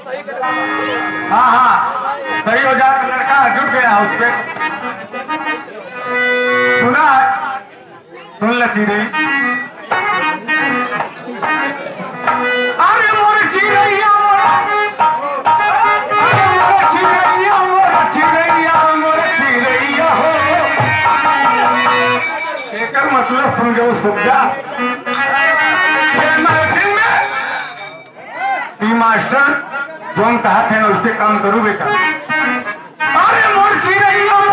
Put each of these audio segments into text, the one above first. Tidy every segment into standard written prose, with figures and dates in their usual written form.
हाँ हाँ सही हो जाए। लड़का जुट गया उस पे। सुना है? सुन ल सीधे। अरे मोर चिड़ैया हो एकर मतलब समझो सुविधा। मास्टर जो कहा थे उससे काम करूँ बेटा। अरे मोर चिड़ैया हो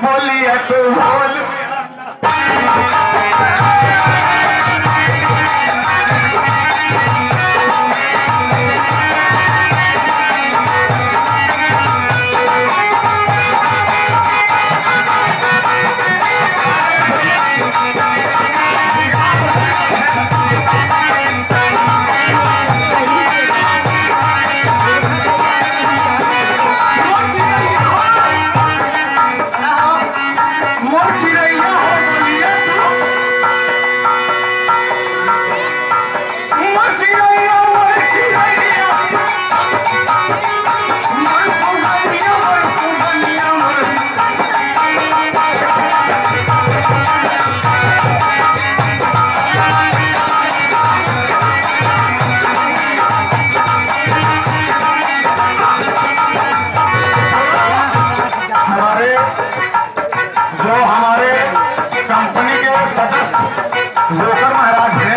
बोलिए तो बोल। जोकर महाराज है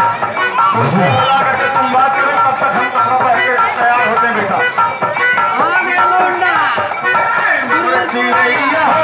उसने बोला कि तुम बात करो तब तक हम कपड़ा पहन के तैयार होते बेटा। चिड़ैया हो